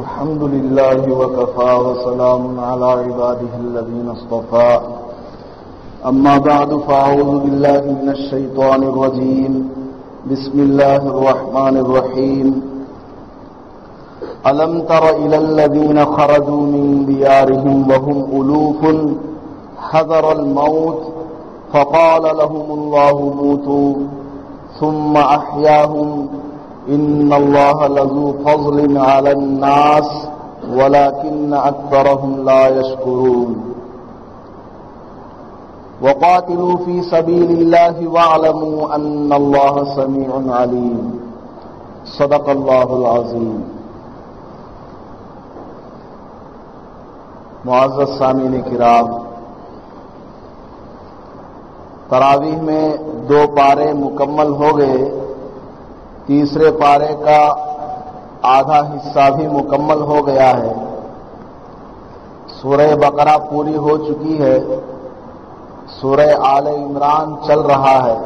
الحمد لله وكفى وسلام على عباده الذين اصطفى أما بعد فأعوذ بالله من الشيطان الرجيم بسم الله الرحمن الرحيم ألم تر إلى الذين خرجوا من ديارهم وهم ألوف حذر الموت فقال لهم الله موتوا ثم أحياهم إن الله لذو فضل على الناس ولكن أكثرهم لا يشكرون وقاتلوا في سبيل الله واعلموا أن الله سميع عليم صدق الله العظيم. معزز سامعین کرام، تراویح میں 2 پارے مکمل ہو گئے، تیسرے پارے کا آدھا حصہ بھی مکمل ہو گیا ہے. سورہ بقرہ پوری ہو چکی ہے، سورہ آل عمران چل رہا ہے.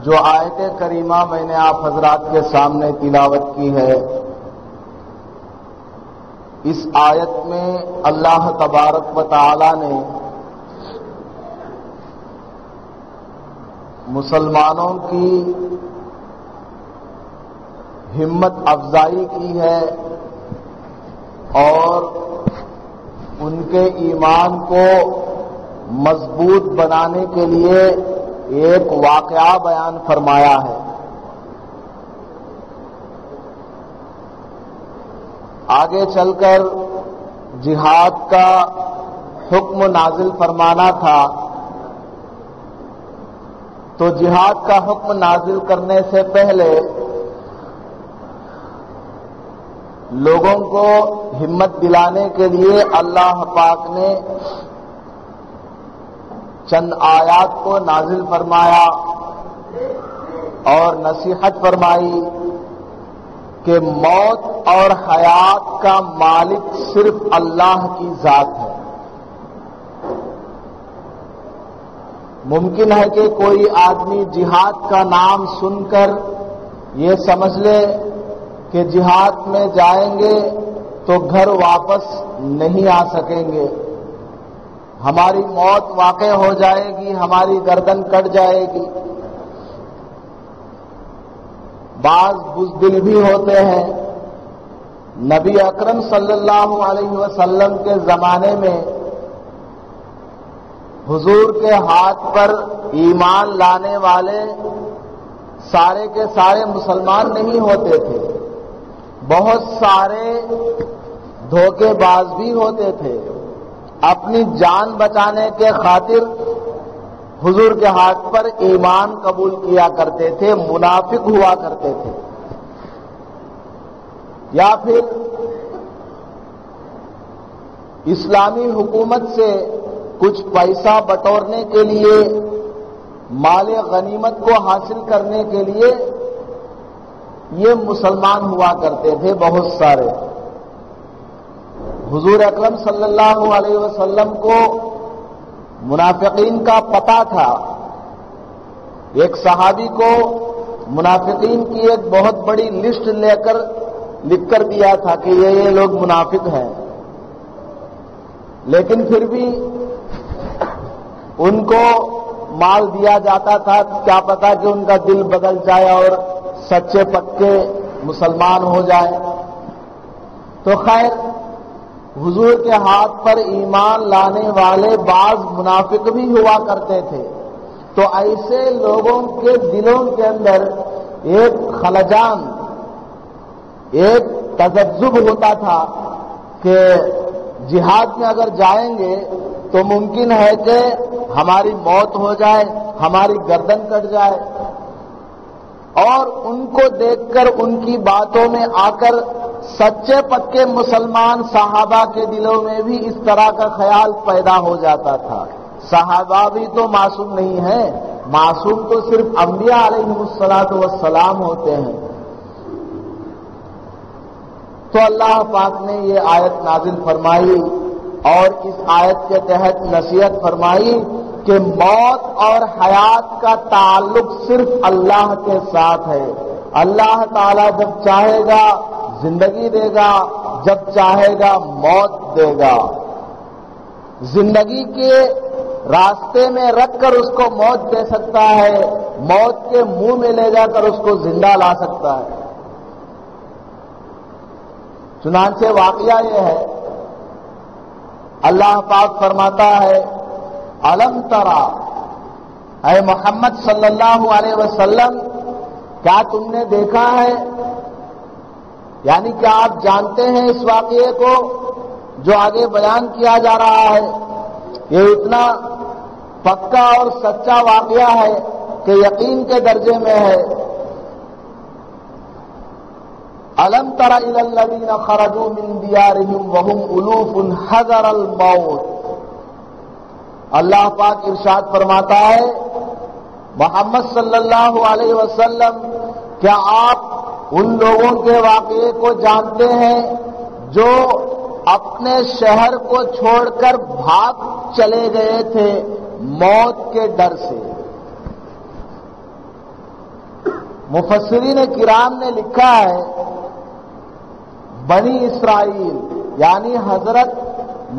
جو آیت کریمہ میں نے آپ حضرات کے سامنے تلاوت کی ہے، اس آیت میں اللہ تبارک و تعالی نے مسلمانوں کی ہمت افزائی کی ہے اور ان کے ایمان کو مضبوط بنانے کے لیے ایک واقعہ بیان فرمایا ہے. آگے چل کر جہاد کا حکم نازل فرمانا تھا، تو جہاد کا حکم نازل کرنے سے پہلے لوگوں کو ہمت دلانے کے لیے اللہ پاک نے چند آیات کو نازل فرمایا اور نصیحت فرمائی کہ موت اور حیات کا مالک صرف اللہ کی ذات ہے. ممکن ہے کہ کوئی آدمی جہاد کا نام سن کر یہ سمجھ لے کہ جہاد میں جائیں گے تو گھر واپس نہیں آ سکیں گے، ہماری موت واقع ہو جائے گی، ہماری گردن کٹ جائے گی. بعض بزدل بھی ہوتے ہیں. نبی اکرم صلی اللہ علیہ وسلم کے زمانے میں حضور کے ہاتھ پر ایمان لانے والے سارے کے سارے مسلمان نہیں ہوتے تھے، بہت سارے دھوکے باز بھی ہوتے تھے. اپنی جان بچانے کے خاطر حضور کے ہاتھ پر ایمان قبول کیا کرتے تھے، منافق ہوا کرتے تھے. یا پھر اسلامی حکومت سے کچھ پیسہ بٹورنے کے لیے، مال غنیمت کو حاصل کرنے کے لیے یہ مسلمان ہوا کرتے تھے بہت سارے. حضور اکرم صلی اللہ علیہ وسلم کو منافقین کا پتہ تھا. ایک صحابی کو منافقین کی ایک بہت بڑی لسٹ لکھ کر دیا تھا کہ یہ لوگ منافق ہیں، لیکن پھر بھی ان کو مال دیا جاتا تھا. کیا پتا کہ ان کا دل بدل جائے اور سچے پکے مسلمان ہو جائے. تو خیر، حضور کے ہاتھ پر ایمان لانے والے بعض منافق بھی ہوا کرتے تھے. تو ایسے لوگوں کے دلوں کے اندر ایک خلجان، ایک تذبذب ہوتا تھا کہ جہاد میں اگر جائیں گے تو ممکن ہے کہ ہماری موت ہو جائے، ہماری گردن کٹ جائے. اور ان کو دیکھ کر، ان کی باتوں میں آ کر سچے پکے مسلمان صحابہ کے دلوں میں بھی اس طرح کا خیال پیدا ہو جاتا تھا. صحابہ بھی تو معصوم نہیں ہیں، معصوم تو صرف انبیاء علیہ السلام ہوتے ہیں. تو اللہ پاک نے یہ آیت نازل فرمائی اور اس آیت کے تحت نصیحت فرمائی کہ موت اور حیات کا تعلق صرف اللہ کے ساتھ ہے. اللہ تعالیٰ جب چاہے گا زندگی دے گا، جب چاہے گا موت دے گا۔ زندگی کے راستے میں رکھ کر اس کو موت دے سکتا ہے، موت کے منہ میں لے جا کر اس کو زندہ لا سکتا ہے۔ چنانچہ واقعہ یہ ہے، اللہ پاک فرماتا ہے الم ترى، اے محمد صلی اللہ علیہ وسلم کیا تم نے دیکھا ہے، یعنی کیا آپ جانتے ہیں اس واقعے کو جو آگے بیان کیا جا رہا ہے؟ یہ اتنا پکا اور سچا واقعہ ہے کہ یقین کے درجے میں ہے۔ الم تر الی الذین خرجوا من دیارہم وهم الوف حذر الموت۔ اللہ پاک ارشاد فرماتا ہے محمد صلی اللہ علیہ وسلم کیا آپ ان لوگوں کے واقعے کو جانتے ہیں جو اپنے شہر کو چھوڑ کر بھاگ چلے گئے تھے موت کے ڈر سے؟ مفسرین کرام نے لکھا ہے بنی اسرائیل یعنی حضرت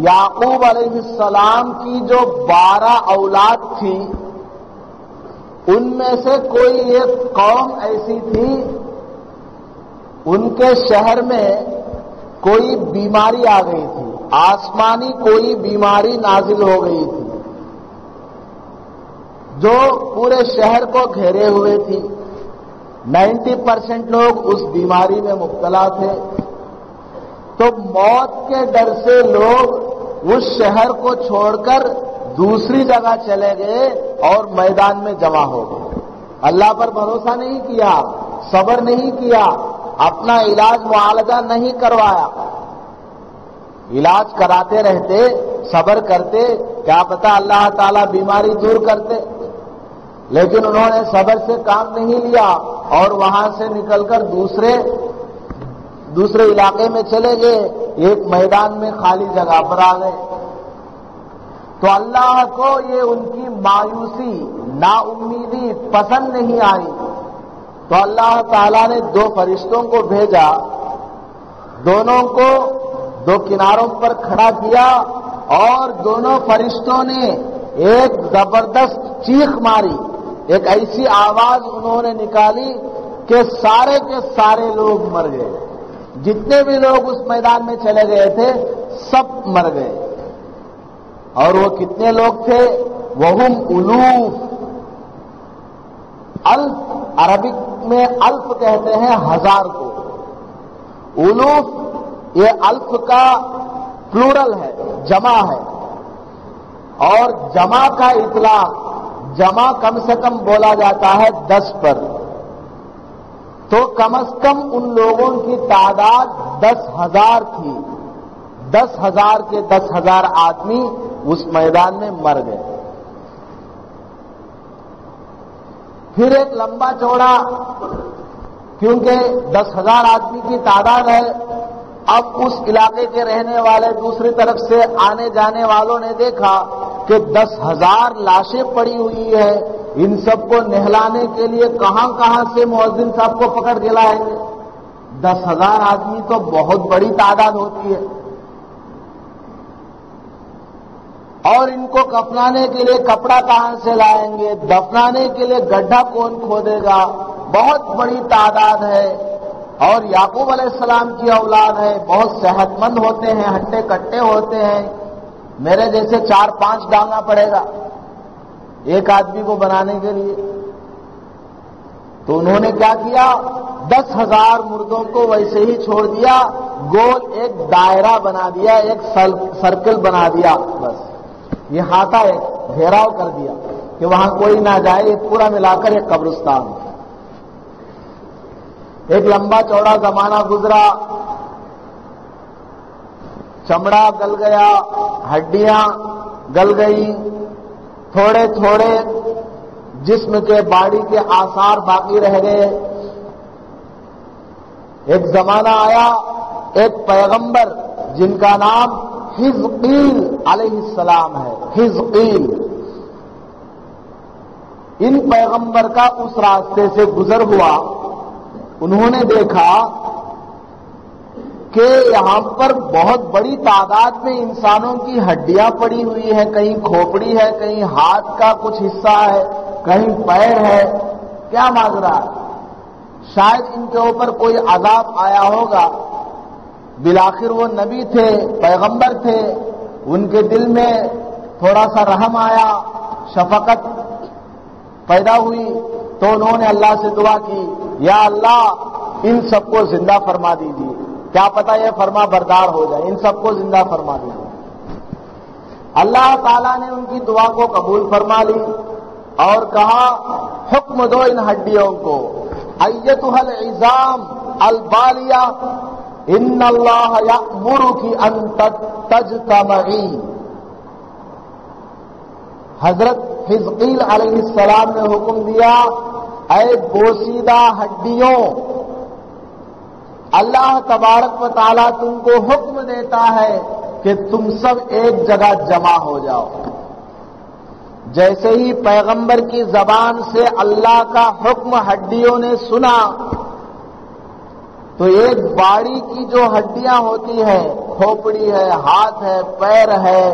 یعقوب علیہ السلام کی جو 12 اولاد تھی، ان میں سے کوئی ایک قوم ایسی تھی ان کے شہر میں کوئی بیماری آ گئی تھی، آسمانی کوئی بیماری نازل ہو گئی تھی جو پورے شہر کو گھیرے ہوئے تھی۔ 90% لوگ اس بیماری میں مبتلا تھے، تو موت کے ڈر سے لوگ اس شہر کو چھوڑ کر دوسری جگہ چلے گئے اور میدان میں جمع ہو گئے۔ اللہ پر بھروسہ نہیں کیا، صبر نہیں کیا، اپنا علاج معالجہ نہیں کروایا۔ علاج کراتے رہتے، صبر کرتے، کیا پتہ اللہ تعالیٰ بیماری دور کرتے، لیکن انہوں نے صبر سے کام نہیں لیا اور وہاں سے نکل کر دوسرے علاقے میں چلے گئے، ایک میدان میں خالی جگہ پر آ گئے۔ تو اللہ کو یہ ان کی مایوسی، نا امیدی پسند نہیں آئی، تو اللہ تعالیٰ نے 2 فرشتوں کو بھیجا، دونوں کو 2 کناروں پر کھڑا کیا اور دونوں فرشتوں نے ایک زبردست چیخ ماری، ایک ایسی آواز انہوں نے نکالی کہ سارے کے سارے لوگ مر گئے، جتنے بھی لوگ اس میدان میں چلے گئے تھے سب مر گئے۔ اور وہ کتنے لوگ تھے؟ وہم الوف، الف عربک میں الف کہتے ہیں 1000 کو، الوف یہ الف کا پلورل ہے، جمع ہے، اور جمع کا اطلاق جمع کم سے کم بولا جاتا ہے 10 پر، تو کم از کم ان لوگوں کی تعداد 10,000 تھی۔ 10,000 کے 10,000 آدمی اس میدان میں مر گئے۔ پھر ایک لمبا چوڑا، کیونکہ 10,000 آدمی کی تعداد ہے، اب اس علاقے کے رہنے والے دوسری طرف سے آنے جانے والوں نے دیکھا کہ 10,000 لاشیں پڑی ہوئی ہے، ان سب کو نہلانے کے لیے کہاں کہاں سے مؤذن صاحب کو پکڑ کے لائیں گے؟ 10,000 آدمی تو بہت بڑی تعداد ہوتی ہے، اور ان کو کفنانے کے لیے کپڑا کہاں سے لائیں گے؟ دفنانے کے لیے گڈھا کون کھودے گا؟ بہت بڑی تعداد ہے، اور یعقوب علیہ السلام کی اولاد ہے، بہت صحت مند ہوتے ہیں، ہٹے کٹے ہوتے ہیں، میرے جیسے 4-5 ڈالنا پڑے گا ایک آدمی کو بنانے کے لیے۔ تو انہوں نے کیا کیا؟ 10,000 مردوں کو ویسے ہی چھوڑ دیا، گول ایک دائرہ بنا دیا، ایک سرکل بنا دیا، بس یہ ہاتھا ایک گھیراؤ کر دیا کہ وہاں کوئی نہ جائے، یہ پورا ملا کر ایک قبرستان۔ ایک لمبا چوڑا زمانہ گزرا، چمڑا گل گیا، ہڈیاں گل گئی، تھوڑے تھوڑے جسم کے باڈی کے آثار باقی رہ گئے۔ ایک زمانہ آیا، ایک پیغمبر جن کا نام حزقیل علیہ السلام ہے، حزقیل، ان پیغمبر کا اس راستے سے گزر ہوا انہوں نے دیکھا کہ یہاں پر بہت بڑی تعداد میں انسانوں کی ہڈیاں پڑی ہوئی ہیں، کہیں کھوپڑی ہے، کہیں ہاتھ کا کچھ حصہ ہے، کہیں پیر ہے، کیا ماجرا ہے؟ شاید ان کے اوپر کوئی عذاب آیا ہوگا۔ بالآخر وہ نبی تھے، پیغمبر تھے، ان کے دل میں تھوڑا سا رحم آیا، شفقت پیدا ہوئی، تو انہوں نے اللہ سے دعا کی، یا اللہ ان سب کو زندہ فرما دیجیے، کیا پتہ یہ فرما بردار ہو جائے، ان سب کو زندہ فرما دیجیے۔ اللہ تعالیٰ نے ان کی دعا کو قبول فرما لی اور کہا حکم دو ان ہڈیوں کو، ایتھا العظام البالیہ ان اللہ یأمرک ان تجتمعی۔ حضرت حزقیل علیہ السلام نے حکم دیا، اے بوسیدہ ہڈیوں، اللہ تبارک و تعالیٰ تم کو حکم دیتا ہے کہ تم سب ایک جگہ جمع ہو جاؤ۔ جیسے ہی پیغمبر کی زبان سے اللہ کا حکم ہڈیوں نے سنا تو ایک باڑی کی جو ہڈیاں ہوتی ہیں، کھوپڑی ہے، ہاتھ ہے، پیر ہے،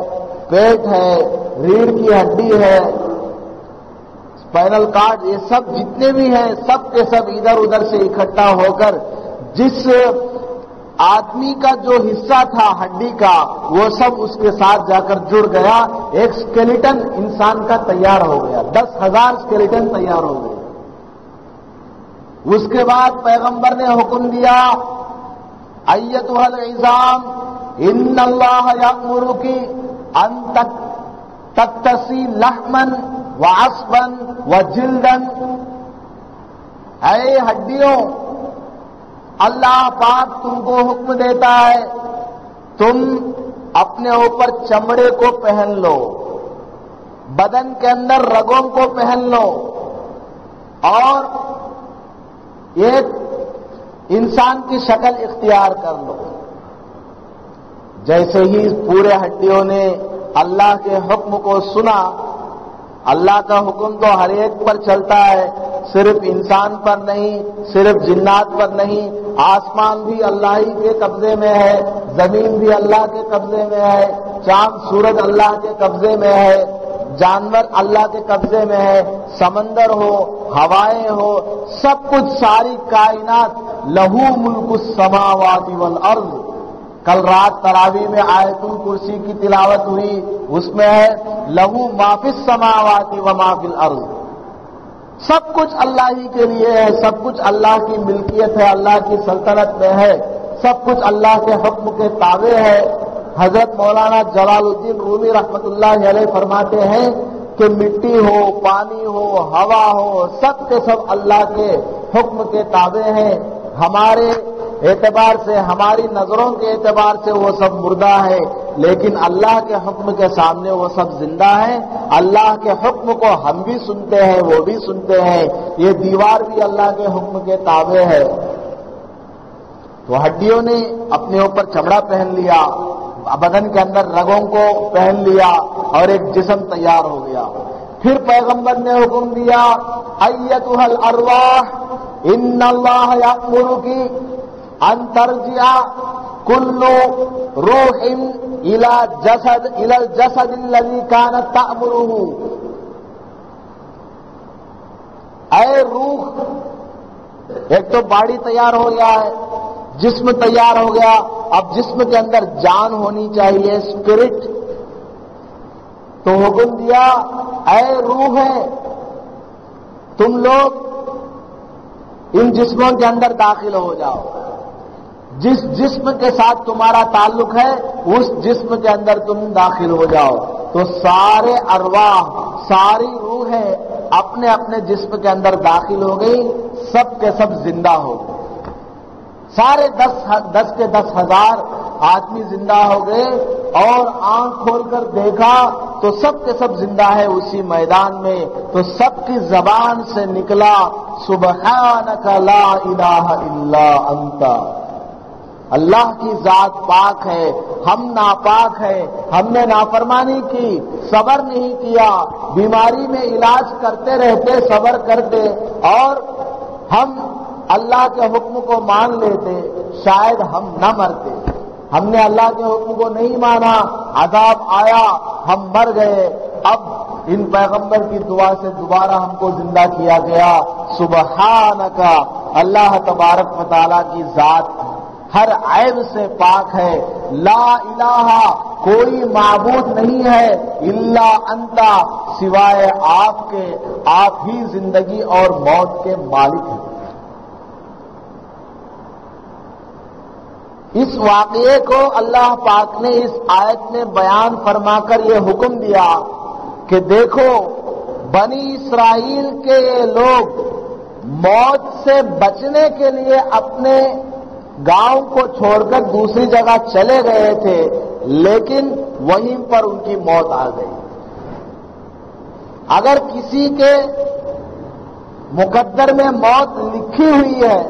پیٹ ہے، ریڑھ کی ہڈی ہے، اسپائنل کارڈ، یہ سب جتنے بھی ہیں سب کے سب ادھر ادھر سے اکٹھا ہو کر جس آدمی کا جو حصہ تھا ہڈی کا وہ سب اس کے ساتھ جا کر جڑ گیا، ایک اسکیلیٹن انسان کا تیار ہو گیا، 10,000 اسکیلیٹن تیار ہو گئے۔ اس کے بعد پیغمبر نے حکم دیا، ایتھا العظام ان اللہ یأمرک ان تکتسی لحما وعصبا وجلدا۔ اے ہڈیوں، اللہ پاک تم کو حکم دیتا ہے تم اپنے اوپر چمڑے کو پہن لو، بدن کے اندر رگوں کو پہن لو، اور ایک انسان کی شکل اختیار کر لو۔ جیسے ہی پورے ہڈیوں نے اللہ کے حکم کو سنا، اللہ کا حکم تو ہر ایک پر چلتا ہے، صرف انسان پر نہیں، صرف جنات پر نہیں، آسمان بھی اللہ ہی کے قبضے میں ہے، زمین بھی اللہ کے قبضے میں ہے، چاند سورج اللہ کے قبضے میں ہے، جانور اللہ کے قبضے میں ہے، سمندر ہو، ہوائیں ہو، سب کچھ، ساری کائنات، لہو ملک السماوات والارض۔ کل رات تراویح میں آیت الکرسی کی تلاوت ہوئی، اس میں ہے لہو ما فی السماوات و ما فی الارض۔ سب کچھ اللہ ہی کے لیے ہے، سب کچھ اللہ کی ملکیت ہے، اللہ کی سلطنت میں ہے، سب کچھ اللہ کے حکم کے تابع ہے۔ حضرت مولانا جلال الدین رومی رحمت اللہ علیہ فرماتے ہیں کہ مٹی ہو، پانی ہو، ہوا ہو، سب کے سب اللہ کے حکم کے تابع ہیں۔ ہمارے اعتبار سے، ہماری نظروں کے اعتبار سے وہ سب مردہ ہے، لیکن اللہ کے حکم کے سامنے وہ سب زندہ ہیں۔ اللہ کے حکم کو ہم بھی سنتے ہیں، وہ بھی سنتے ہیں، یہ دیوار بھی اللہ کے حکم کے تابع ہے۔ تو ہڈیوں نے اپنے اوپر چمڑا پہن لیا، بدن کے اندر رگوں کو پہن لیا اور ایک جسم تیار ہو گیا۔ پھر پیغمبر نے حکم دیا، ایتھا الارواح ان اللہ یأمرک ان ترجع کل روح الى الجسد الذي كانت تأمره۔ اے روح، ایک تو باڈی تیار ہو گیا ہے، جسم تیار ہو گیا، اب جسم کے اندر جان ہونی چاہیے، اسپرٹ۔ تو حکم دیا، اے روح ہے، تم لوگ ان جسموں کے اندر داخل ہو جاؤ، جس جسم کے ساتھ تمہارا تعلق ہے اس جسم کے اندر تم داخل ہو جاؤ۔ تو سارے ارواح، ساری روحیں اپنے اپنے جسم کے اندر داخل ہو گئی، سب کے سب زندہ ہو گئے، سارے 10 کے 10,000 آدمی زندہ ہو گئے، اور آنکھ کھول کر دیکھا تو سب کے سب زندہ ہے اسی میدان میں۔ تو سب کی زبان سے نکلا، سبحانک لا الہ الا انت، اللہ کی ذات پاک ہے، ہم ناپاک ہیں، ہم نے نافرمانی کی، صبر نہیں کیا، بیماری میں علاج کرتے رہتے، صبر کرتے، اور ہم اللہ کے حکم کو مان لیتے شاید ہم نہ مرتے. ہم نے اللہ کے حکم کو نہیں مانا، عذاب آیا، ہم مر گئے. اب ان پیغمبر کی دعا سے دوبارہ ہم کو زندہ کیا گیا. سبحانک، اللہ تبارک و تعالیٰ کی ذات ہر عیب سے پاک ہے. لا الہ، کوئی معبود نہیں ہے، الا انت، سوائے آپ کے، آپ ہی زندگی اور موت کے مالک ہیں. اس واقعے کو اللہ پاک نے اس آیت میں بیان فرما کر یہ حکم دیا کہ دیکھو بنی اسرائیل کے یہ لوگ موت سے بچنے کے لیے اپنے گاؤں کو چھوڑ کر دوسری جگہ چلے گئے تھے، لیکن وہیں پر ان کی موت آ گئی. اگر کسی کے مقدر میں موت لکھی ہوئی ہے،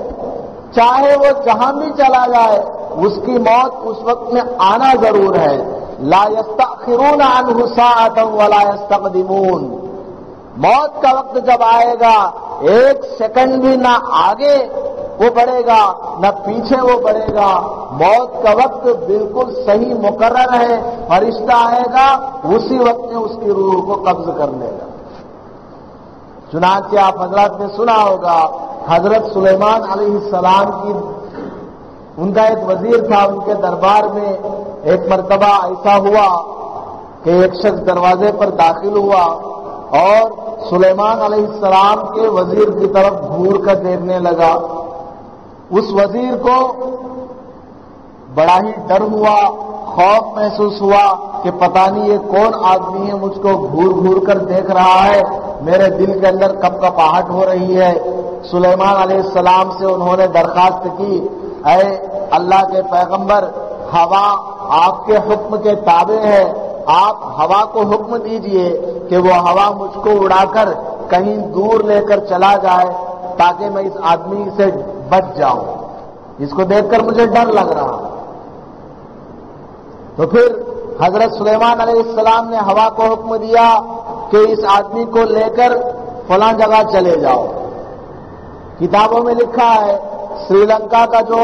چاہے وہ جہاں بھی چلا جائے اس کی موت اس وقت میں آنا ضرور ہے. لا یستأخرون عنہ ساعۃ ولا یستقدمون. موت کا وقت جب آئے گا ایک سیکنڈ بھی نہ آگے وہ بڑھے گا نہ پیچھے وہ بڑھے گا. موت کا وقت بالکل صحیح مقرر ہے. فرشتہ آئے گا اسی وقت میں اس کی روح کو قبض کر لے گا. چنانچہ آپ حضرات نے سنا ہوگا حضرت سلیمان علیہ السلام کی، ان کا ایک وزیر تھا، ان کے دربار میں ایک مرتبہ ایسا ہوا کہ ایک شخص دروازے پر داخل ہوا اور سلیمان علیہ السلام کے وزیر کی طرف گھور کر دیکھنے لگا. اس وزیر کو بڑا ہی ڈر ہوا، خوف محسوس ہوا کہ پتہ نہیں یہ کون آدمی ہے، مجھ کو گھور گھور کر دیکھ رہا ہے، میرے دل کے اندر کپکپاہٹ ہو رہی ہے. سلیمان علیہ السلام سے انہوں نے درخواست کی، اے اللہ کے پیغمبر، ہوا آپ کے حکم کے تابع ہے، آپ ہوا کو حکم دیجئے کہ وہ ہوا مجھ کو اڑا کر کہیں دور لے کر چلا جائے تاکہ میں اس آدمی سے بچ جاؤں، اس کو دیکھ کر مجھے ڈر لگ رہا. تو پھر حضرت سلیمان علیہ السلام نے ہوا کو حکم دیا کہ اس آدمی کو لے کر فلاں جگہ چلے جاؤ. کتابوں میں لکھا ہے سری لنکا کا جو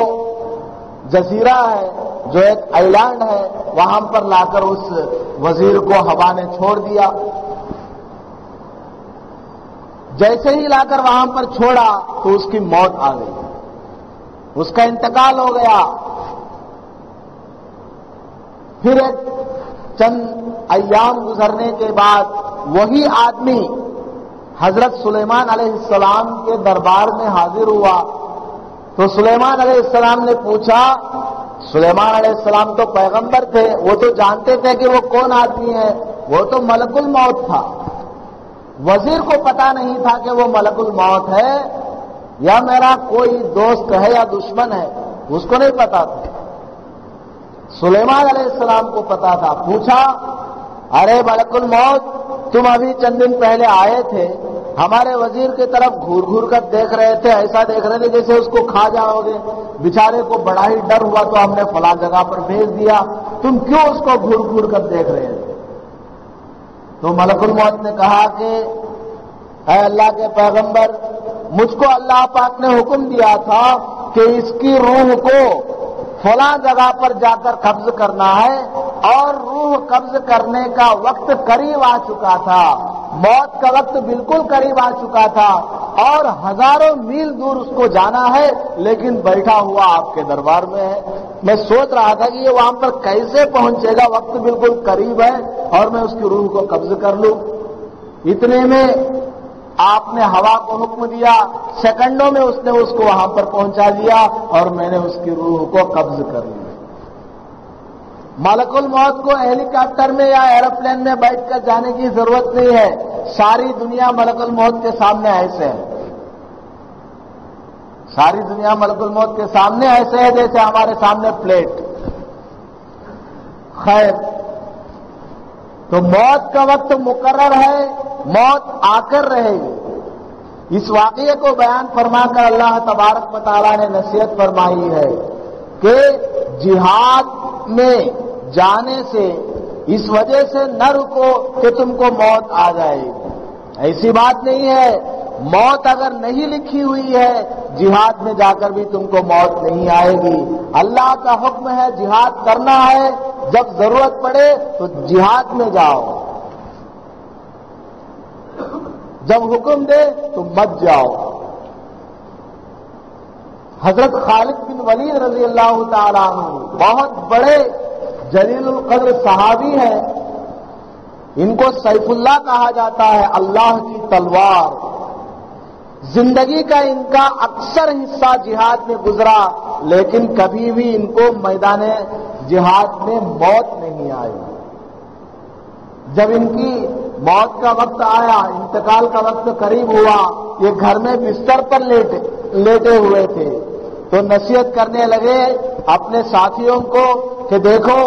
جزیرہ ہے، جو ایک آئی لینڈ ہے، وہاں پر لا کر اس وزیر کو ہوا نے چھوڑ دیا. جیسے ہی لا کر وہاں پر چھوڑا تو اس کی موت آ گئی، اس کا انتقال ہو گیا. پھر ایک چند ایام گزرنے کے بعد وہی آدمی حضرت سلیمان علیہ السلام کے دربار میں حاضر ہوا. تو سلیمان علیہ السلام نے پوچھا، سلیمان علیہ السلام تو پیغمبر تھے، وہ تو جانتے تھے کہ وہ کون آدمی ہے، وہ تو ملک الموت تھا. وزیر کو پتا نہیں تھا کہ وہ ملک الموت ہے یا میرا کوئی دوست ہے یا دشمن ہے، اس کو نہیں پتا تھا. سلیمان علیہ السلام کو پتا تھا. پوچھا، ارے ملک الموت، تم ابھی چند دن پہلے آئے تھے، ہمارے وزیر کی طرف گھور گھور کر دیکھ رہے تھے، ایسا دیکھ رہے تھے جیسے اس کو کھا جاؤ گے. بیچارے کو بڑا ہی ڈر ہوا تو ہم نے فلاں جگہ پر بھیج دیا، تم کیوں اس کو گھور گھور کر دیکھ رہے تھے؟ تو ملک الموت نے کہا کہ اے اللہ کے پیغمبر، مجھ کو اللہ پاک نے حکم دیا تھا کہ اس کی روح کو فلاں جگہ پر جا کر قبض کرنا ہے، اور روح قبض کرنے کا وقت قریب آ چکا تھا، موت کا وقت بالکل قریب آ چکا تھا، اور ہزاروں میل دور اس کو جانا ہے، لیکن بیٹھا ہوا آپ کے دربار میں ہے. میں سوچ رہا تھا کہ یہ وہاں پر کیسے پہنچے گا، وقت بالکل قریب ہے اور میں اس کی روح کو قبض کر لوں. اتنے میں آپ نے ہوا کو حکم دیا، سیکنڈوں میں اس نے اس کو وہاں پر پہنچا دیا اور میں نے اس کی روح کو قبض کر لیا. ملک الموت کو ہیلی کاپٹر میں یا ایروپلین میں بیٹھ کر جانے کی ضرورت نہیں ہے. ساری دنیا ملک الموت کے سامنے ایسے ہے، ساری دنیا ملک الموت کے سامنے ایسے ہے جیسے ہمارے سامنے پلیٹ. خیر، تو موت کا وقت مقرر ہے، موت آ کر رہے گی. اس واقعے کو بیان فرما کر اللہ تبارک و تعالیٰ نے نصیحت فرمائی ہے کہ جہاد میں جانے سے اس وجہ سے نہ رکو کہ تم کو موت آ جائے گی. ایسی بات نہیں ہے. موت اگر نہیں لکھی ہوئی ہے جہاد میں جا کر بھی تم کو موت نہیں آئے گی. اللہ کا حکم ہے جہاد کرنا ہے، جب ضرورت پڑے تو جہاد میں جاؤ، جب حکم دے تو مت جاؤ. حضرت خالد بن ولید رضی اللہ تعالیٰ عنہ بہت بڑے جلیل القدر صحابی ہیں. ان کو سیف اللہ کہا جاتا ہے، اللہ کی تلوار. زندگی کا ان کا اکثر حصہ جہاد میں گزرا، لیکن کبھی بھی ان کو میدان جہاد میں موت نہیں آئی. جب ان کی موت کا وقت آیا، انتقال کا وقت قریب ہوا، یہ گھر میں بستر پر لیٹے ہوئے تھے تو نصیحت کرنے لگے اپنے ساتھیوں کو کہ دیکھو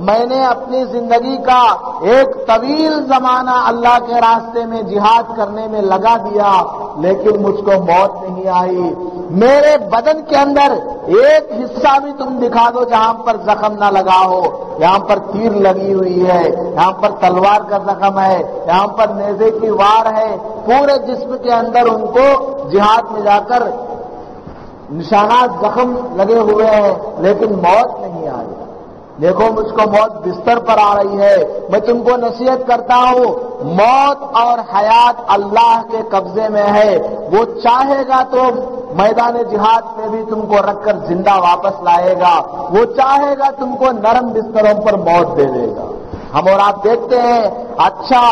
میں نے اپنی زندگی کا ایک طویل زمانہ اللہ کے راستے میں جہاد کرنے میں لگا دیا، لیکن مجھ کو موت نہیں آئی. میرے بدن کے اندر ایک حصہ بھی تم دکھا دو جہاں پر زخم نہ لگا ہو. یہاں پر تیر لگی ہوئی ہے، یہاں پر تلوار کا زخم ہے، یہاں پر نیزے کی وار ہے. پورے جسم کے اندر ان کو جہاد میں جا کر نشانات زخم لگے ہوئے ہیں، لیکن موت نہیں آئی. دیکھو مجھ کو موت بستر پر آ رہی ہے. میں تم کو نصیحت کرتا ہوں، موت اور حیات اللہ کے قبضے میں ہے. وہ چاہے گا تو میدان جہاد میں بھی تم کو رکھ کر زندہ واپس لائے گا، وہ چاہے گا تم کو نرم بستروں پر موت دے دے گا. ہم اور آپ دیکھتے ہیں اچھا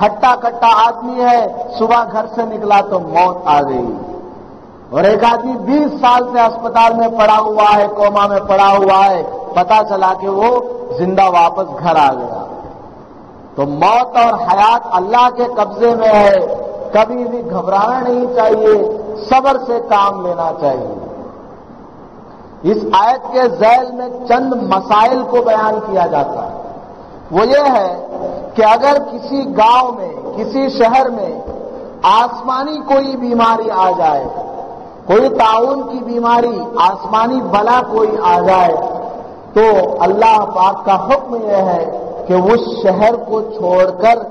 ہٹا کٹا آدمی ہے، صبح گھر سے نکلا تو موت آ گئی. اور ایک آدمی 20 سال سے اسپتال میں پڑا ہوا ہے، کوما میں پڑا ہوا ہے، پتا چلا کہ وہ زندہ واپس گھر آ گیا. تو موت اور حیات اللہ کے قبضے میں ہے. کبھی بھی گھبرانا نہیں چاہیے، صبر سے کام لینا چاہیے. اس آیت کے ذیل میں چند مسائل کو بیان کیا جاتا ہے. وہ یہ ہے کہ اگر کسی گاؤں میں، کسی شہر میں آسمانی کوئی بیماری آ جائے، کوئی طاعون کی بیماری، آسمانی بلا کوئی آ جائے، تو اللہ پاک کا حکم یہ ہے کہ اس شہر کو چھوڑ کر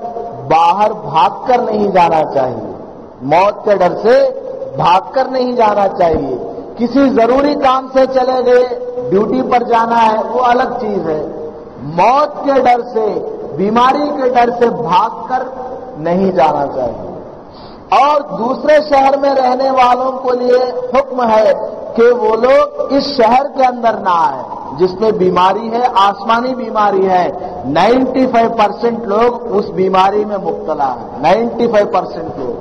باہر بھاگ کر نہیں جانا چاہیے. موت کے ڈر سے بھاگ کر نہیں جانا چاہیے. کسی ضروری کام سے چلے گئے، ڈیوٹی پر جانا ہے، وہ الگ چیز ہے. موت کے ڈر سے، بیماری کے ڈر سے بھاگ کر نہیں جانا چاہیے. اور دوسرے شہر میں رہنے والوں کو لیے حکم ہے کہ وہ لوگ اس شہر کے اندر نہ آئیں جس میں بیماری ہے، آسمانی بیماری ہے. 95% لوگ اس بیماری میں مبتلا ہیں. 95% لوگ.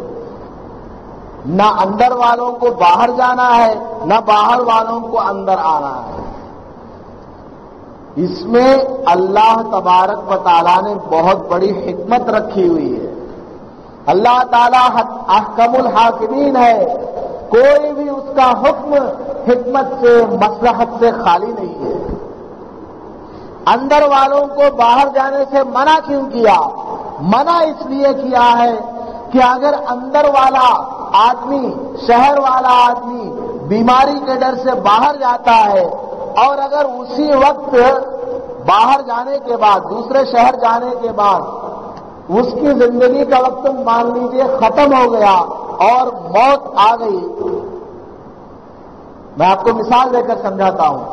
نہ اندر والوں کو باہر جانا ہے، نہ باہر والوں کو اندر آنا ہے. اس میں اللہ تبارک و تعالیٰ نے بہت بڑی حکمت رکھی ہوئی ہے. اللہ تعالیٰ احکم الحاکمین ہے. کوئی بھی اس کا حکم حکمت سے، مصلحت سے خالی نہیں ہے. اندر والوں کو باہر جانے سے منع کیوں کیا؟ منع اس لیے کیا ہے کہ اگر اندر والا آدمی، شہر والا آدمی بیماری کے ڈر سے باہر جاتا ہے اور اگر اسی وقت باہر جانے کے بعد، دوسرے شہر جانے کے بعد اس کی زندگی کا وقت مان لیجیے ختم ہو گیا اور موت آ گئی. میں آپ کو مثال دے کر سمجھاتا ہوں.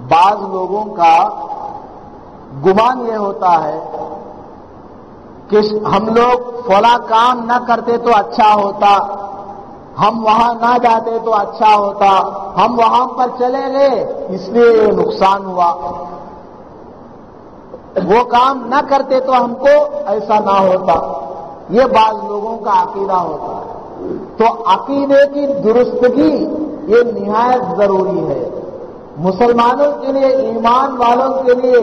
بعض لوگوں کا گمان یہ ہوتا ہے کہ ہم لوگ فلاں کام نہ کرتے تو اچھا ہوتا، ہم وہاں نہ جاتے تو اچھا ہوتا، ہم وہاں پر چلے گئے اس لیے یہ نقصان ہوا، وہ کام نہ کرتے تو ہم کو ایسا نہ ہوتا. یہ بعض لوگوں کا عقیدہ ہوتا ہے. تو عقیدے کی درستگی یہ نہایت ضروری ہے. مسلمانوں کے لیے، ایمان والوں کے لیے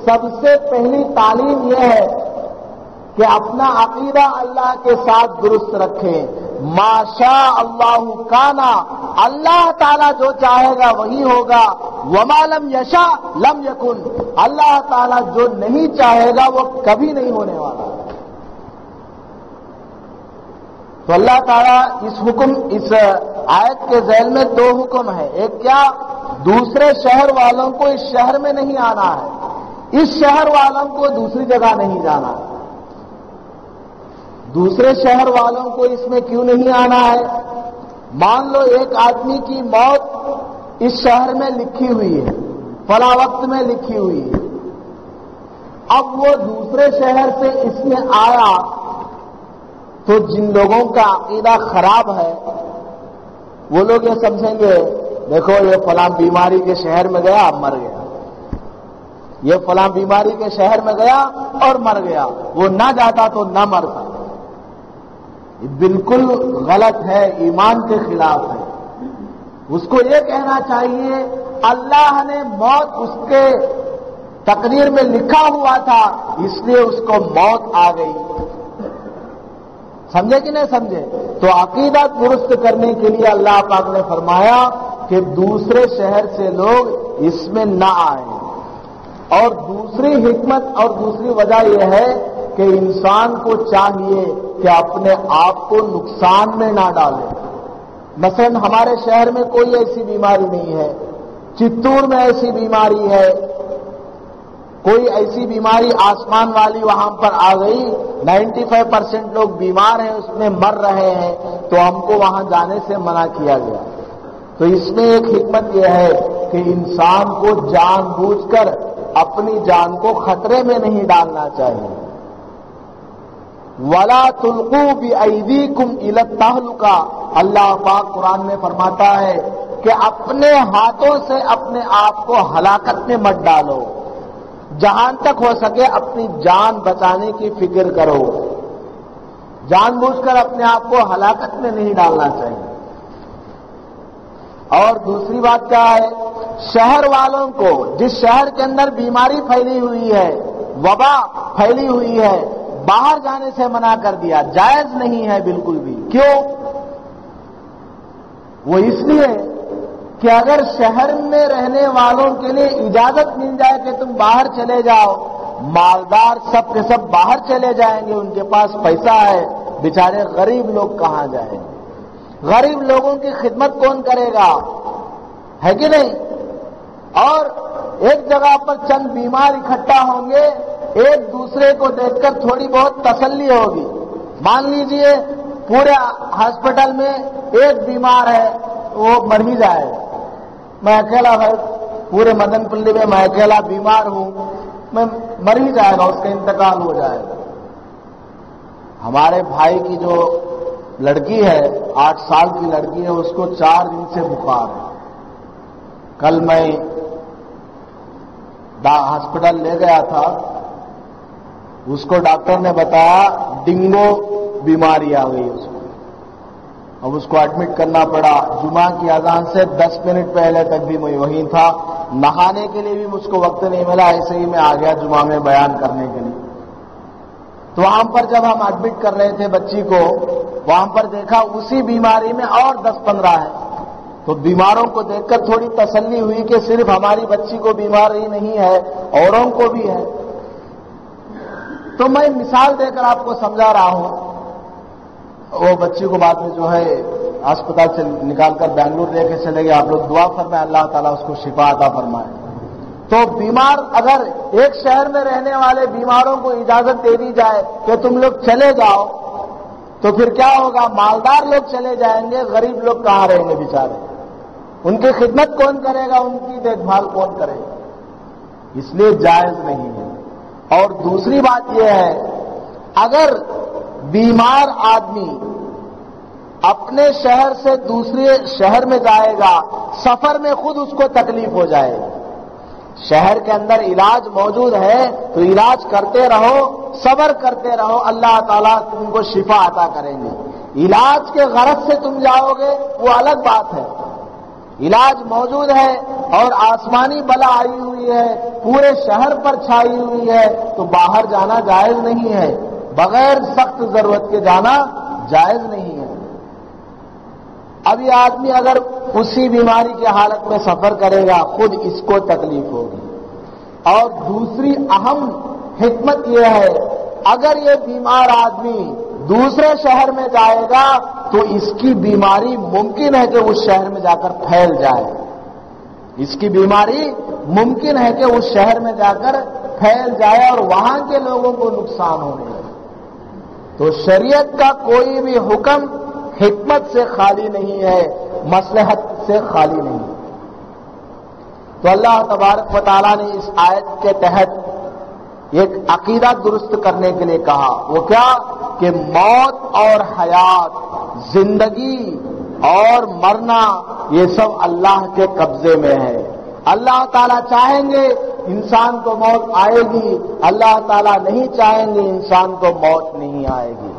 سب سے پہلی تعلیم یہ ہے کہ اپنا عقیدہ اللہ کے ساتھ درست رکھیں. ما شاء اللہ کانا، اللہ تعالیٰ جو چاہے گا وہی ہوگا. وما لم یشاء لم یکن، اللہ تعالیٰ جو نہیں چاہے گا وہ کبھی نہیں ہونے والا. تو اللہ تعالیٰ اس آیت کے ذیل میں دو حکم ہے. ایک کیا؟ دوسرے شہر والوں کو اس شہر میں نہیں آنا ہے، اس شہر والوں کو دوسری جگہ نہیں جانا ہے. دوسرے شہر والوں کو اس میں کیوں نہیں آنا ہے؟ مان لو ایک آدمی کی موت اس شہر میں لکھی ہوئی ہے، فلاں وقت میں لکھی ہوئی ہے، اب وہ دوسرے شہر سے اس میں آیا تو جن لوگوں کا عقیدہ خراب ہے وہ لوگ یہ سمجھیں گے دیکھو یہ فلاں بیماری کے شہر میں گیا اب مر گیا، یہ فلاں بیماری کے شہر میں گیا اور مر گیا، وہ نہ جاتا تو نہ مرتا۔ بالکل غلط ہے، ایمان کے خلاف ہے۔ اس کو یہ کہنا چاہیے اللہ نے موت اس کے تقدیر میں لکھا ہوا تھا اس لیے اس کو موت آ گئی۔ سمجھے کہ نہیں سمجھے؟ تو عقیدہ درست کرنے کے لیے اللہ پاک نے فرمایا کہ دوسرے شہر سے لوگ اس میں نہ آئیں۔ اور دوسری حکمت اور دوسری وجہ یہ ہے کہ انسان کو چاہیے کہ اپنے آپ کو نقصان میں نہ ڈالے۔ مثلا ہمارے شہر میں کوئی ایسی بیماری نہیں ہے، چتور میں ایسی بیماری ہے، کوئی ایسی بیماری آسمان والی وہاں پر آ گئی، 95% لوگ بیمار ہیں، اس میں مر رہے ہیں، تو ہم کو وہاں جانے سے منع کیا گیا۔ تو اس میں ایک حکمت یہ ہے کہ انسان کو جان بوجھ کر اپنی جان کو خطرے میں نہیں ڈالنا چاہیے۔ وَلَا تُلْقُوا بِأَيْدِيكُمْ إِلَى التَّهْلُكَةِ، اللہ پاک قرآن میں فرماتا ہے کہ اپنے ہاتھوں سے اپنے آپ کو ہلاکت میں مت ڈالو، جہاں تک ہو سکے اپنی جان بچانے کی فکر کرو، جان بوجھ کر اپنے آپ کو ہلاکت میں نہیں ڈالنا چاہیے۔ اور دوسری بات کیا ہے؟ شہر والوں کو، جس شہر کے اندر بیماری پھیلی ہوئی ہے، وبا پھیلی ہوئی ہے، باہر جانے سے منع کر دیا، جائز نہیں ہے بالکل بھی۔ کیوں؟ وہ اس لیے کہ اگر شہر میں رہنے والوں کے لیے اجازت مل جائے کہ تم باہر چلے جاؤ، مالدار سب کے سب باہر چلے جائیں گے، ان کے پاس پیسہ ہے، بیچارے غریب لوگ کہاں جائیں گے؟ غریب لوگوں کی خدمت کون کرے گا؟ ہے کہ نہیں؟ اور ایک جگہ پر چند بیمار اکٹھا ہوں گے، ایک دوسرے کو دیکھ کر تھوڑی بہت تسلی ہوگی۔ مان لیجئے پورے ہاسپٹل میں ایک بیمار ہے، وہ مر ہی جائے گا، میں اکیلا بھائی پورے مدن پلی میں میں اکیلا بیمار ہوں، میں مر ہی جائے گا، اس کا انتقال ہو جائے گا۔ ہمارے بھائی کی جو لڑکی ہے، 8 سال کی لڑکی ہے، اس کو 4 دن سے بخار ہے۔ کل میں ہاسپٹل لے گیا تھا، اس کو ڈاکٹر نے بتایا ڈینگو بیماری آ گئی اس کو، اب اس کو ایڈمٹ کرنا پڑا۔ جمعہ کی اذان سے 10 منٹ پہلے تک بھی میں وہیں تھا، نہانے کے لیے بھی مجھ کو وقت نہیں ملا، ایسے ہی میں آ گیا جمعہ میں بیان کرنے کے لیے۔ تو وہاں پر جب ہم ایڈمٹ کر رہے تھے بچی کو، وہاں پر دیکھا اسی بیماری میں اور 10-15 ہیں، تو بیماروں کو دیکھ کر تھوڑی تسلی ہوئی کہ صرف ہماری بچی کو بیماری نہیں ہے، اوروں کو بھی ہے۔ تو میں مثال دے کر آپ کو سمجھا رہا ہوں۔ وہ بچی کو بعد میں جو ہے اسپتال سے نکال کر بنگلور لے کے چلے گئے، آپ لوگ دعا فرمائیں اللہ تعالیٰ اس کو شفا عطا فرمائے۔ تو بیمار، اگر ایک شہر میں رہنے والے بیماروں کو اجازت دے دی جائے کہ تم لوگ چلے جاؤ، تو پھر کیا ہوگا؟ مالدار لوگ چلے جائیں گے، غریب لوگ کہاں رہیں گے بیچارے؟ ان کی خدمت کون کرے گا؟ ان کی دیکھ بھال کون کرے گا؟ اس لیے جائز نہیں ہے۔ اور دوسری بات یہ ہے، اگر بیمار آدمی اپنے شہر سے دوسرے شہر میں جائے گا، سفر میں خود اس کو تکلیف ہو جائے گی۔ شہر کے اندر علاج موجود ہے تو علاج کرتے رہو، صبر کرتے رہو، اللہ تعالیٰ تم کو شفا عطا کریں گے۔ علاج کے غرض سے تم جاؤ گے وہ الگ بات ہے، علاج موجود ہے اور آسمانی بلا آئی ہوئی ہے، پورے شہر پر چھائی ہوئی ہے، تو باہر جانا جائز نہیں ہے، بغیر سخت ضرورت کے جانا جائز نہیں ہے۔ اب یہ آدمی اگر اسی بیماری کی حالت میں سفر کرے گا، خود اس کو تکلیف ہوگی۔ اور دوسری اہم حکمت یہ ہے، اگر یہ بیمار آدمی دوسرے شہر میں جائے گا تو اس کی بیماری ممکن ہے کہ اس شہر میں جا کر پھیل جائے، اس کی بیماری ممکن ہے کہ اس شہر میں جا کر پھیل جائے اور وہاں کے لوگوں کو نقصان ہونے لگے۔ تو شریعت کا کوئی بھی حکم حکمت سے خالی نہیں ہے، مصلحت سے خالی نہیں۔ تو اللہ تبارک و تعالیٰ نے اس آیت کے تحت ایک عقیدہ درست کرنے کے لیے کہا، وہ کیا کہ موت اور حیات، زندگی اور مرنا، یہ سب اللہ کے قبضے میں ہے۔ اللہ تعالیٰ چاہیں گے انسان کو موت آئے گی، اللہ تعالیٰ نہیں چاہیں گے انسان کو موت نہیں آئے گی۔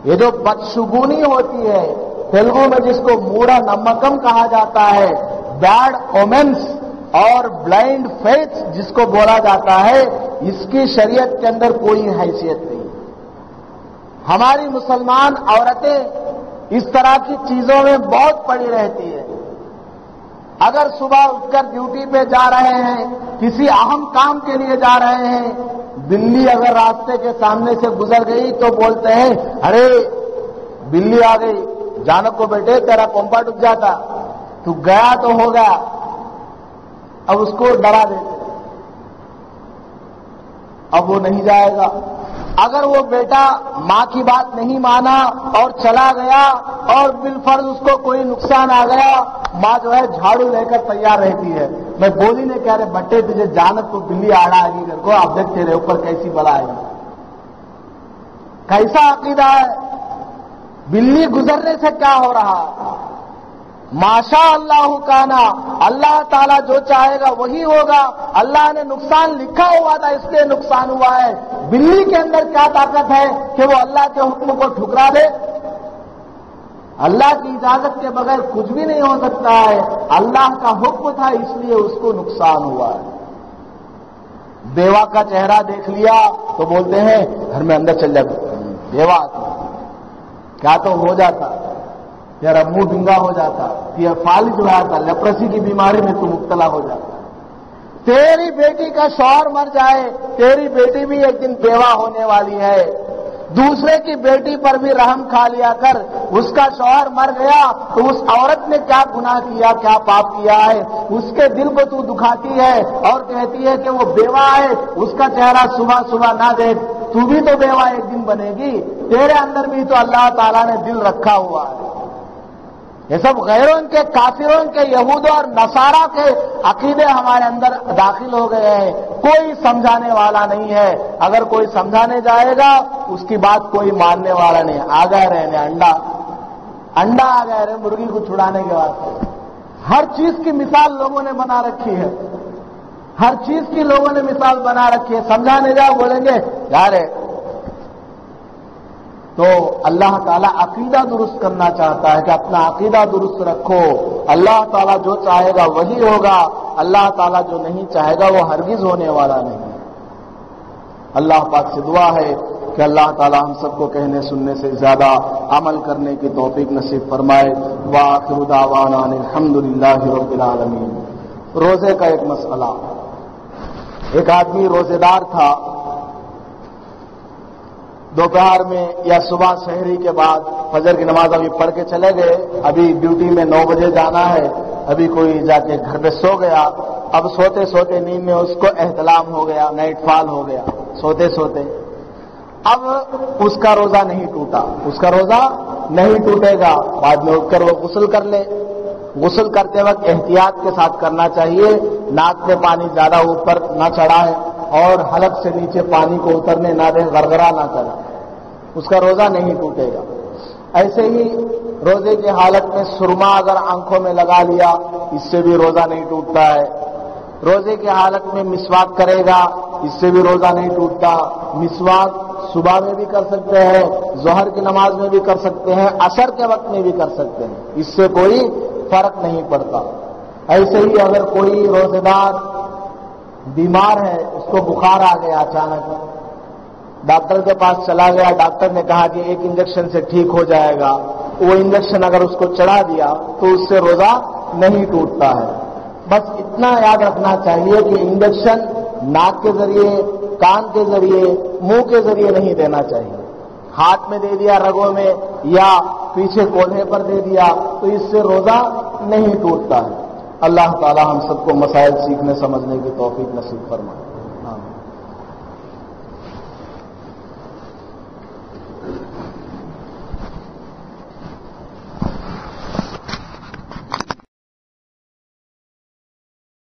یہ جو بدشگونی ہوتی ہے، تیلگو میں جس کو موڑا نمکم کہا جاتا ہے، بیڈ اومنس اور بلائنڈ فیتھ جس کو بولا جاتا ہے، اس کی شریعت کے اندر کوئی حیثیت نہیں۔ ہماری مسلمان عورتیں اس طرح کی چیزوں میں بہت پڑی رہتی ہے۔ اگر صبح اٹھ کر ڈیوٹی پہ جا رہے ہیں، کسی اہم کام کے لیے جا رہے ہیں، بلی اگر راستے کے سامنے سے گزر گئی تو بولتے ہیں، ارے بلی آ گئی، جانو کو بیٹے تیرا پمپا ڈوب جاتا، تو گیا تو ہو گیا۔ اب اس کو ڈرا دیتے، اب وہ نہیں جائے گا۔ اگر وہ بیٹا ماں کی بات نہیں مانا اور چلا گیا اور بالفرض اس کو کوئی نقصان آ گیا، ماں جو ہے جھاڑو لے کر تیار رہتی ہے۔ میں بولی نے کہہ رہے بٹے تجھے جانت کو بلی آڑا آئے گی گھر کو، اب دیکھ تیرے اوپر کیسی بلا آئے گی۔ کیسا عقیدہ ہے؟ بلی گزرنے سے کیا ہو رہا؟ ماشاء اللہ کانا، اللہ تعالیٰ جو چاہے گا وہی ہوگا۔ اللہ نے نقصان لکھا ہوا تھا اس لیے نقصان ہوا ہے۔ بلی کے اندر کیا طاقت ہے کہ وہ اللہ کے حکم کو ٹھکرا دے؟ اللہ کی اجازت کے بغیر کچھ بھی نہیں ہو سکتا ہے۔ اللہ کا حکم تھا اس لیے اس کو نقصان ہوا ہے۔ بیوہ کا چہرہ دیکھ لیا تو بولتے ہیں گھر میں اندر چل جا، بیوہ کیا تو ہو جاتا، تیرا منہ ڈنگا ہو جاتا، یہ فالج ہو جاتا، لیپرسی کی بیماری میں تو مبتلا ہو جاتا۔ تیری بیٹی کا شوہر مر جائے، تیری بیٹی بھی ایک دن بیوہ ہونے والی ہے۔ دوسرے کی بیٹی پر بھی رحم کھا لیا کر، اس کا شوہر مر گیا تو اس عورت نے کیا گناہ کیا، کیا پاپ کیا ہے، اس کے دل کو تو دکھاتی ہے اور کہتی ہے کہ وہ بیوہ ہے، اس کا چہرہ صبح صبح نہ دیکھ، تو بھی تو بیوہ ایک دن بنے گی، تیرے اندر بھی تو اللہ تعالیٰ نے دل رکھا ہوا ہے۔ یہ سب غیروں کے، کافروں کے، یہود اور نصارہ کے عقیدے ہمارے اندر داخل ہو گئے ہیں۔ کوئی سمجھانے والا نہیں ہے، اگر کوئی سمجھانے جائے گا اس کی بات کوئی ماننے والا نہیں۔ آ گئے رہنے انڈا آ گئے رہے مرغی کو چھڑانے کے بعد۔ ہر چیز کی مثال لوگوں نے بنا رکھی ہے، ہر چیز کی لوگوں نے مثال بنا رکھی ہے۔ سمجھانے جاؤ بولیں گے یار ہے۔ تو اللہ تعالیٰ عقیدہ درست کرنا چاہتا ہے کہ اپنا عقیدہ درست رکھو، اللہ تعالیٰ جو چاہے گا وہی ہوگا، اللہ تعالیٰ جو نہیں چاہے گا وہ ہرگز ہونے والا نہیں۔ اللہ پاک سے دعا ہے کہ اللہ تعالیٰ ہم سب کو کہنے سننے سے زیادہ عمل کرنے کی توفیق نصیب فرمائے۔ وآخر دعوانا الحمدللہ رب العالمین۔ روزے کا ایک مسئلہ، ایک آدمی روزے دار تھا، دوپہر میں یا صبح سحری کے بعد فجر کی نماز ابھی پڑھ کے چلے گئے، ابھی ڈیوٹی میں 9 بجے جانا ہے، ابھی کوئی جا کے گھر پہ سو گیا، اب سوتے سوتے نیند میں اس کو احتلام ہو گیا، نائٹ فال ہو گیا سوتے سوتے، اب اس کا روزہ نہیں ٹوٹا، اس کا روزہ نہیں ٹوٹے گا، بعد میں اٹھ کر وہ غسل کر لے۔ غسل کرتے وقت احتیاط کے ساتھ کرنا چاہیے، ناک میں پانی زیادہ اوپر نہ چڑھائے اور حلق سے نیچے پانی کو اترنے نہ دے، غرغرہ نہ کرے، اس کا روزہ نہیں ٹوٹے گا۔ ایسے ہی روزے کی حالت میں سرما اگر آنکھوں میں لگا لیا اس سے بھی روزہ نہیں ٹوٹتا ہے۔ روزے کی حالت میں مسواک کرے گا اس سے بھی روزہ نہیں ٹوٹتا۔ مسواک صبح میں بھی کر سکتے ہیں، ظہر کی نماز میں بھی کر سکتے ہیں، عصر کے وقت میں بھی کر سکتے ہیں، اس سے کوئی فرق نہیں پڑتا۔ ایسے ہی اگر کوئی روزے دار بیمار ہے، اس کو بخار آ گیا اچانک، ڈاکٹر کے پاس چلا گیا، ڈاکٹر نے کہا کہ ایک انجیکشن سے ٹھیک ہو جائے گا، وہ انجیکشن اگر اس کو چڑھا دیا تو اس سے روزہ نہیں ٹوٹتا ہے۔ بس اتنا یاد رکھنا چاہیے کہ انجیکشن ناک کے ذریعے، کان کے ذریعے، منہ کے ذریعے نہیں دینا چاہیے۔ ہاتھ میں دے دیا رگوں میں یا پیچھے کولہے پر دے دیا تو اس سے روزہ نہیں ٹوٹتا ہے۔ اللہ تعالی ہم سب کو مسائل سیکھنے سمجھنے کی توفیق نصیب فرمائے۔